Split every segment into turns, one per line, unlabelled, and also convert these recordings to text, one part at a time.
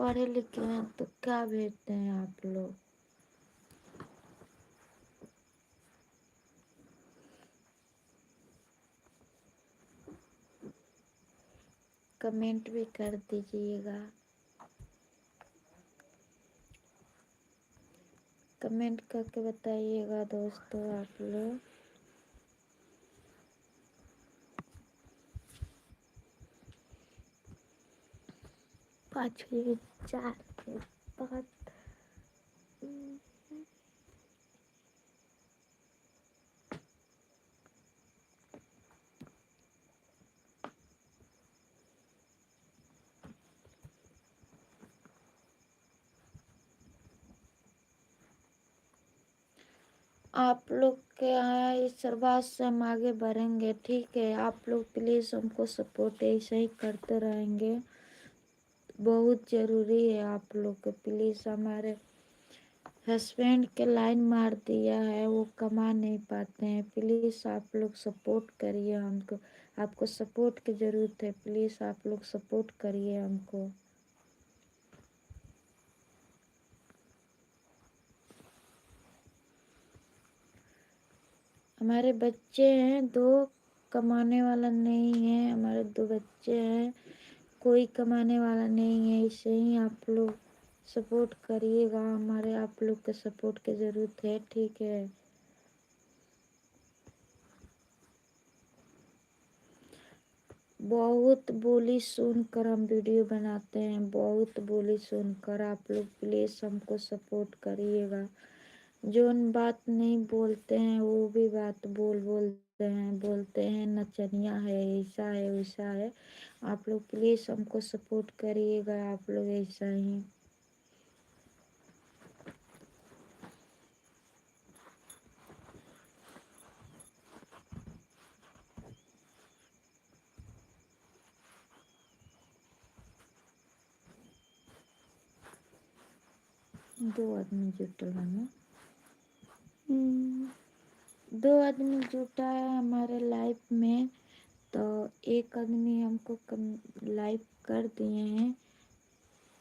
पढ़े लिखे हैं तो क्या भेजते हैं आप लोग। कमेंट भी कर दीजिएगा, कमेंट करके बताइएगा दोस्तों आप लोग। पाँचवीं चार के बाद आप लोग के आशीर्वाद से हम आगे बढ़ेंगे। ठीक है, आप लोग प्लीज़ हमको सपोर्ट ऐसे ही करते रहेंगे, बहुत ज़रूरी है आप लोग के। प्लीज़, हमारे हस्बैंड के लाइन मार दिया है, वो कमा नहीं पाते हैं। प्लीज़ आप लोग सपोर्ट करिए हमको, आपको सपोर्ट की ज़रूरत है। प्लीज़ आप लोग सपोर्ट करिए हमको। हमारे बच्चे हैं दो, कमाने वाला नहीं है। हमारे दो बच्चे हैं, कोई कमाने वाला नहीं है। ऐसे ही आप लोग सपोर्ट करिएगा, हमारे आप लोग के सपोर्ट की ज़रूरत है। ठीक है, बहुत बोली सुनकर हम वीडियो बनाते हैं, बहुत बोली सुनकर। आप लोग प्लीज़ हमको सपोर्ट करिएगा। जोन बात नहीं बोलते हैं वो भी बात बोलते हैं, बोलते हैं नचनिया है, ऐसा है वैसा है। आप लोग प्लीज़ हमको सपोर्ट करिएगा, आप लोग ऐसा ही। दो आदमी जुटल है ना, दो आदमी जुटा है हमारे लाइफ में, तो एक आदमी हमको लाइव कर दिए हैं,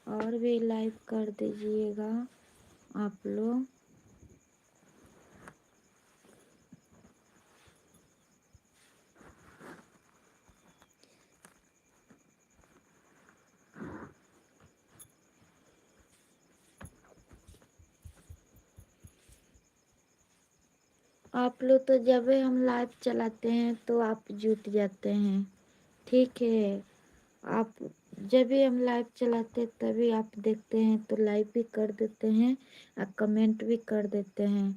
और भी लाइव कर दीजिएगा आप लोग। आप लोग तो जब भी हम लाइव चलाते हैं तो आप जुट जाते हैं। ठीक है, आप जब भी हम लाइव चलाते हैं तभी आप देखते हैं, तो लाइव भी कर देते हैं और कमेंट भी कर देते हैं।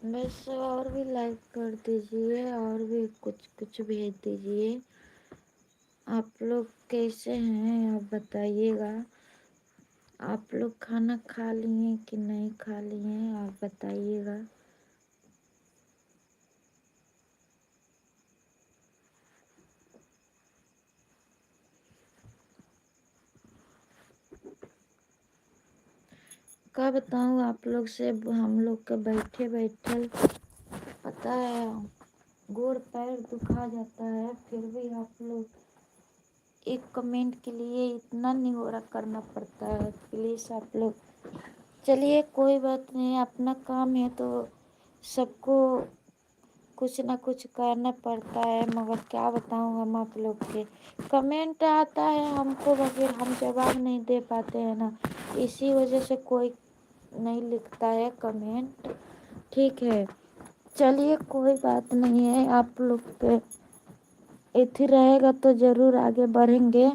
बस और भी लाइक कर दीजिए, और भी कुछ कुछ भेज दीजिए। आप लोग कैसे हैं आप बताइएगा। आप लोग खाना खा लिए कि नहीं खा लिए आप बताइएगा। क्या बताऊँ आप लोग से, हम लोग का बैठे बैठे पता है गोड़ पैर दुखा जाता है, फिर भी आप लोग एक कमेंट के लिए इतना निहोरा करना पड़ता है। प्लीज़ आप लोग, चलिए कोई बात नहीं, अपना काम है तो सबको कुछ ना कुछ करना पड़ता है। मगर क्या बताऊँ, हम आप लोग के कमेंट आता है हमको, मगर हम जवाब नहीं दे पाते हैं ना, इसी वजह से कोई नहीं लिखता है कमेंट। ठीक है, चलिए कोई बात नहीं है, आप लोग पे इति रहेगा तो ज़रूर आगे बढ़ेंगे।